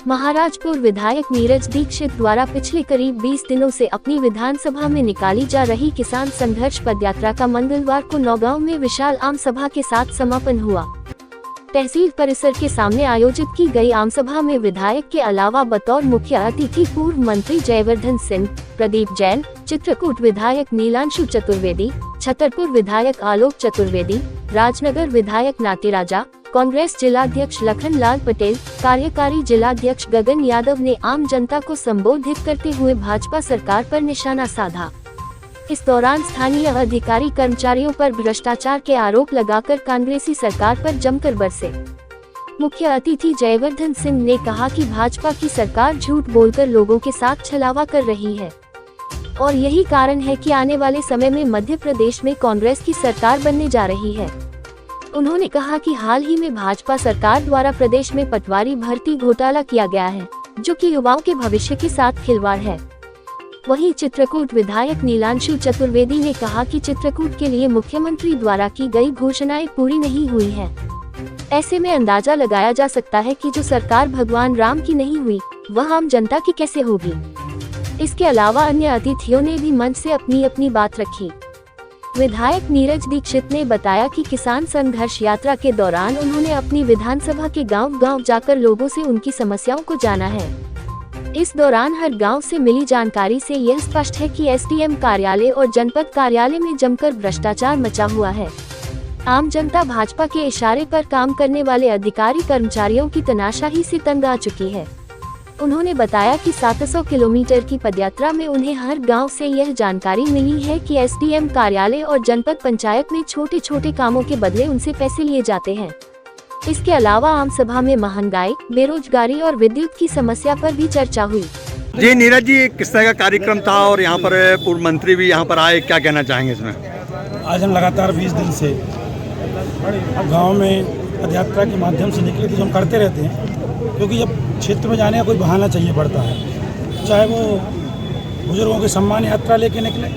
महाराजपुर विधायक नीरज दीक्षित द्वारा पिछले करीब 20 दिनों से अपनी विधानसभा में निकाली जा रही किसान संघर्ष पदयात्रा का मंगलवार को नौगांव में विशाल आम सभा के साथ समापन हुआ। तहसील परिसर के सामने आयोजित की गई आम सभा में विधायक के अलावा बतौर मुख्य अतिथि पूर्व मंत्री जयवर्धन सिंह, प्रदीप जैन, चित्रकूट विधायक नीलांशु चतुर्वेदी, छतरपुर विधायक आलोक चतुर्वेदी, राजनगर विधायक नातीराजा, कांग्रेस जिलाध्यक्ष लखनलाल पटेल, कार्यकारी जिलाध्यक्ष गगन यादव ने आम जनता को संबोधित करते हुए भाजपा सरकार पर निशाना साधा। इस दौरान स्थानीय अधिकारी कर्मचारियों पर भ्रष्टाचार के आरोप लगाकर कांग्रेसी सरकार पर जमकर बरसे। मुख्य अतिथि जयवर्धन सिंह ने कहा कि भाजपा की सरकार झूठ बोलकर लोगों के साथ छलावा कर रही है और यही कारण है कि आने वाले समय में मध्य प्रदेश में कांग्रेस की सरकार बनने जा रही है। उन्होंने कहा कि हाल ही में भाजपा सरकार द्वारा प्रदेश में पटवारी भर्ती घोटाला किया गया है, जो कि युवाओं के भविष्य के साथ खिलवाड़ है। वहीं चित्रकूट विधायक नीलांशु चतुर्वेदी ने कहा कि चित्रकूट के लिए मुख्यमंत्री द्वारा की गई घोषणाएं पूरी नहीं हुई है। ऐसे में अंदाजा लगाया जा सकता है कि जो सरकार भगवान राम की नहीं हुई, वह आम जनता की कैसे होगी। इसके अलावा अन्य अतिथियों ने भी मंच से अपनी अपनी बात रखी। विधायक नीरज दीक्षित ने बताया कि किसान संघर्ष यात्रा के दौरान उन्होंने अपनी विधानसभा के गांव-गांव जाकर लोगों से उनकी समस्याओं को जाना है। इस दौरान हर गांव से मिली जानकारी से यह स्पष्ट है कि एसडीएम कार्यालय और जनपद कार्यालय में जमकर भ्रष्टाचार मचा हुआ है। आम जनता भाजपा के इशारे पर काम करने वाले अधिकारी कर्मचारियों की तनाशाही से तंग आ चुकी है। उन्होंने बताया कि 700 किलोमीटर की पदयात्रा में उन्हें हर गांव से यह जानकारी मिली है कि एसडीएम कार्यालय और जनपद पंचायत में छोटे छोटे कामों के बदले उनसे पैसे लिए जाते हैं। इसके अलावा आम सभा में महंगाई, बेरोजगारी और विद्युत की समस्या पर भी चर्चा हुई। जी नीरज जी, किस तरह का कार्यक्रम था और यहाँ पर पूर्व मंत्री भी यहाँ पर आए, क्या कहना चाहेंगे इसमें? आज हम लगातार 20 दिन से गांव में पदयात्रा के माध्यम से निकले थे, जो हम करते रहते हैं, क्योंकि जब क्षेत्र में जाने का कोई बहाना चाहिए पड़ता है। चाहे वो बुजुर्गों की सम्मान यात्रा लेके निकले,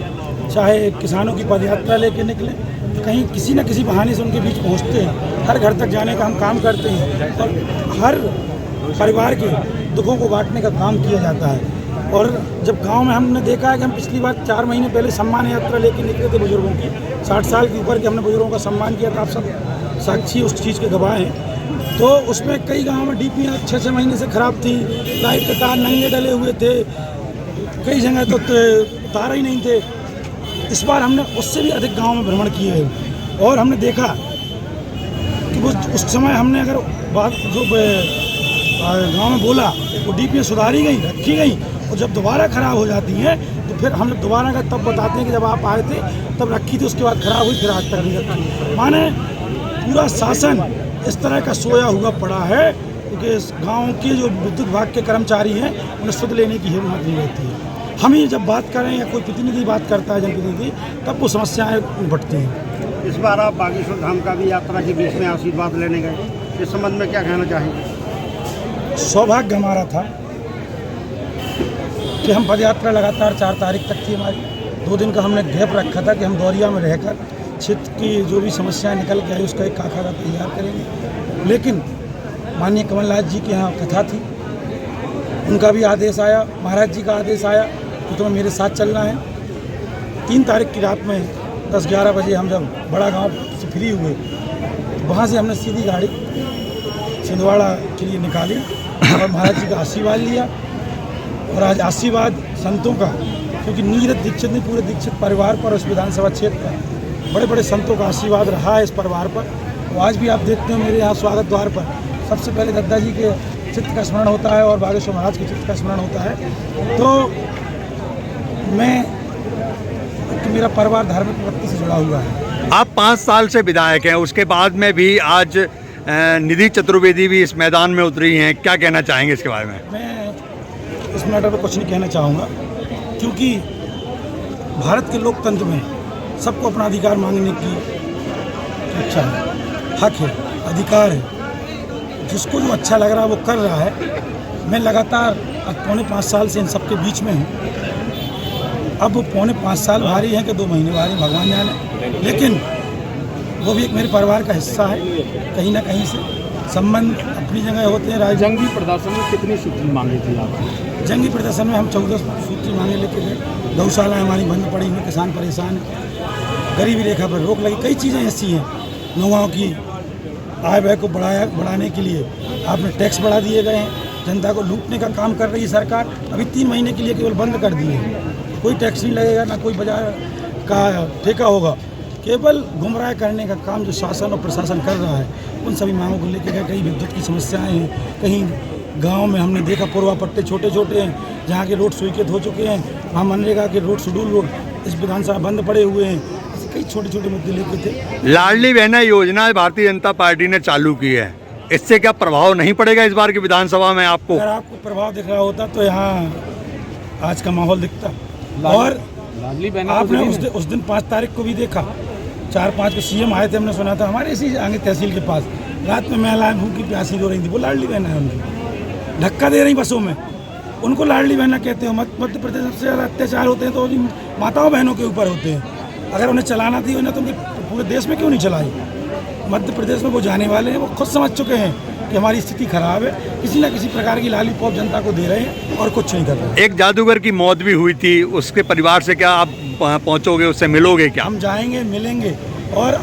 चाहे किसानों की पदयात्रा लेके निकले, कहीं किसी न किसी बहाने से उनके बीच पहुंचते हैं। हर घर तक जाने का हम काम करते हैं और हर परिवार के दुखों को बांटने का काम किया जाता है। और जब गांव में हमने देखा है कि हम पिछली बार 4 महीने पहले सम्मान यात्रा लेके निकले थे बुजुर्गों की, 60 साल के ऊपर के हमने बुजुर्गों का सम्मान किया था। आप सब साक्षी उस चीज़ के गवाह हैं। तो उसमें कई गाँव में डीपीआर 6-6 महीने से ख़राब थी, लाइट के तार नंगे डले हुए थे, कई जगह तो तार ही नहीं थे। इस बार हमने उससे भी अधिक गांव में भ्रमण किए हैं और हमने देखा कि उस समय हमने अगर बात जो गांव में बोला वो डीपीआर सुधारी गई, रखी गई, और जब दोबारा ख़राब हो जाती है तो फिर हम लोग दोबारा का तब बताते हैं कि जब आप आए थे तब रखी थी, उसके बाद ख़राब हुई, फिर आज तक नहीं रखी। माने पूरा शासन इस तरह का सोया हुआ पड़ा है क्योंकि इस गाँव के जो विद्युत विभाग के कर्मचारी हैं उन्हें सुध लेने की हिम्मत नहीं रहती है। हम ही जब बात करें या कोई प्रतिनिधि बात करता है जनप्रतिनिधि, तब वो समस्याएं बढ़ती हैं। इस बार आप बागेश्वर धाम का भी यात्रा के बीच में आशीर्वाद लेने गए, इस संबंध में क्या कहना चाहेंगे? सौभाग्य हमारा था कि हम पदयात्रा लगातार 4 तारीख तक थी हमारी। 2 दिन का हमने गैप रखा था कि हम दौरिया में रहकर क्षेत्र की जो भी समस्याएं निकल के आई उसका एक खाका तैयार करेंगे। लेकिन माननीय कमलनाथ जी की यहाँ कथा थी, उनका भी आदेश आया, महाराज जी का आदेश आया कि तुम्हें मेरे साथ चलना है। 3 तारीख की रात में 10-11 बजे हम जब बड़ा गांव से फ्री हुए तो वहाँ से हमने सीधी गाड़ी छिंदवाड़ा के लिए निकाली और महाराज जी का आशीर्वाद लिया। और आज आशीर्वाद संतों का, क्योंकि नीरज दीक्षित ने पूरे दीक्षित परिवार पर, उस विधानसभा क्षेत्र पर बड़े बड़े संतों का आशीर्वाद रहा है इस परिवार पर। तो आज भी आप देखते हो मेरे यहाँ स्वागत द्वार पर सबसे पहले दद्दा जी के चित्र का स्मरण होता है और बागेश्वर महाराज के चित्र का स्मरण होता है। तो मेरा परिवार धार्मिक वृत्ति से जुड़ा हुआ है। आप 5 साल से विधायक हैं, उसके बाद में भी आज निधि चतुर्वेदी भी इस मैदान में उतरी हैं, क्या कहना चाहेंगे इसके बारे में? मैं इस मैटर पर कुछ नहीं कहना चाहूँगा, क्योंकि भारत के लोकतंत्र में सबको अपना अधिकार मांगने की इच्छा है, हक है, अधिकार है। जिसको जो अच्छा लग रहा है वो कर रहा है। मैं लगातार अब 4.5 साल से इन सबके बीच में हूँ। अब वो 4.5 साल भारी हैं कि 2 महीने भारी, भगवान जाने, लेकिन वो भी एक मेरे परिवार का हिस्सा है कहीं ना कहीं से। संबंध अपनी जगह होते हैं। जंगी प्रदर्शन में कितनी सूची मांगी थी आपने? जंगी प्रदर्शन में हम 14 सूत्री मांगे लेके गए। गौशाला हमारी बंद पड़ी हुई, किसान परेशान है, गरीबी रेखा पर रोक लगी। कई चीज़ें ऐसी हैं। नौगांव की आय व्यय को बढ़ाने के लिए आपने टैक्स बढ़ा दिए गए हैं। जनता को लूटने का काम कर रही है सरकार। अभी 3 महीने के लिए केवल बंद कर दिए हैं। कोई टैक्स नहीं लगेगा, ना कोई बाजार का ठेका होगा। केवल गुमराह करने का काम जो शासन और प्रशासन कर रहा है, उन सभी मांगों को लेकर कई विद्युत की समस्याएं हैं। कहीं गांव में हमने देखा पुरवा पट्टे छोटे छोटे हैं, जहां के रोड स्वीकृत हो चुके हैं। वहाँ मनरेगा के रोड शेड्यूल रोड इस विधानसभा बंद पड़े हुए हैं। ऐसे कई छोटे छोटे मुद्दे लेके थे। लाडली बहना योजना भारतीय जनता पार्टी ने चालू की है, इससे क्या प्रभाव नहीं पड़ेगा इस बार की विधानसभा में आपको? अगर आपको प्रभाव दिख रहा होता तो यहाँ आज का माहौल दिखता। और लाडली बहना आपने उस दिन 5 तारीख को भी देखा, 4-5 के सीएम आए थे। हमने सुना था हमारे इसी आगे तहसील के पास रात में महिलाएं भूखी प्यासी रो रही थी। वो लाडली बहना है उनकी, धक्का दे रही बसों में, उनको लाडली बहना कहते हो। मध्य प्रदेश में सबसे ज़्यादा अत्याचार होते हैं तो माताओं बहनों के ऊपर होते हैं। अगर उन्हें चलाना थी उन्हें तो पूरे देश में क्यों नहीं चलाई? मध्य प्रदेश में वो जाने वाले हैं, वो खुद समझ चुके हैं कि हमारी स्थिति खराब है। किसी न किसी प्रकार की लॉलीपॉप जनता को दे रहे हैं और कुछ नहीं कर रहे। एक जादूगर की मौत भी हुई थी, उसके परिवार से क्या आप पहुंचोगे, उससे मिलोगे क्या? हम जाएंगे, मिलेंगे। और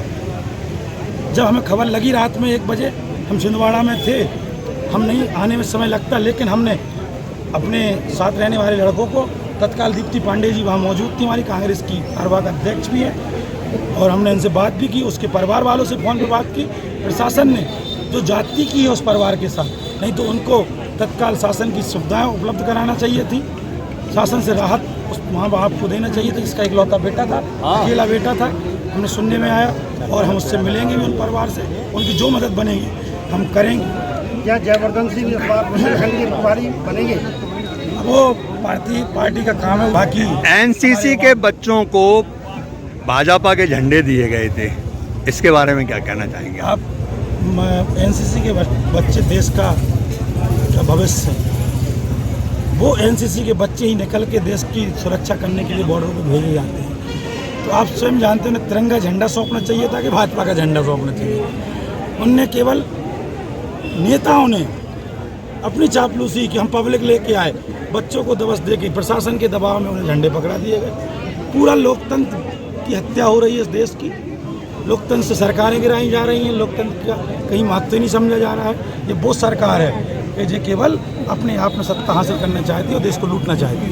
जब हमें खबर लगी रात में 1 बजे, हम छिंदवाड़ा में थे, हम नहीं आने में समय लगता, लेकिन हमने अपने साथ रहने वाले लड़कों को तत्काल दीप्ति पांडे जी वहाँ मौजूद थी, हमारी कांग्रेस की कार्यवाहक अध्यक्ष भी है, और हमने इनसे बात भी की। उसके परिवार वालों से फ़ोन पर बात की। प्रशासन ने जो जाति की है उस परिवार के साथ, नहीं तो उनको तत्काल शासन की सुविधाएं उपलब्ध कराना चाहिए थी। शासन से राहत उस माँ बाप को देना चाहिए था, जिसका इकलौता बेटा था, अकेला बेटा था। हमने सुनने में आया और हम उससे मिलेंगे भी उन परिवार से। उनकी जो मदद बनेगी हम करेंगे। क्या जयवर्धन सिंह इस बार बुंदेलखंड के प्रभारी बनेंगे? वो पार्टी का काम है। बाकी एनसीसी के बच्चों को भाजपा के झंडे दिए गए थे, इसके बारे में क्या कहना चाहेंगे आप? एनसीसी के बच्चे देश का भविष्य है। वो एनसीसी के बच्चे ही निकल के देश की सुरक्षा करने के लिए बॉर्डर पर भेजे जाते हैं। तो आप स्वयं जानते हैं, तिरंगा झंडा सौंपना चाहिए था कि भाजपा का झंडा सौंपना चाहिए? उनने केवल नेताओं ने अपनी चापलूसी की, हम पब्लिक लेके आए, बच्चों को दबस दे के प्रशासन के दबाव में उन्हें झंडे पकड़ा दिए गए। पूरा लोकतंत्र की हत्या हो रही है इस देश की। लोकतंत्र से सरकारें गिराई जा रही हैं, लोकतंत्र का कहीं महत्व ही नहीं समझा जा रहा है। ये वो सरकार है कि जो केवल अपने आप में सत्ता हासिल करना चाहती है और देश को लूटना चाहती है।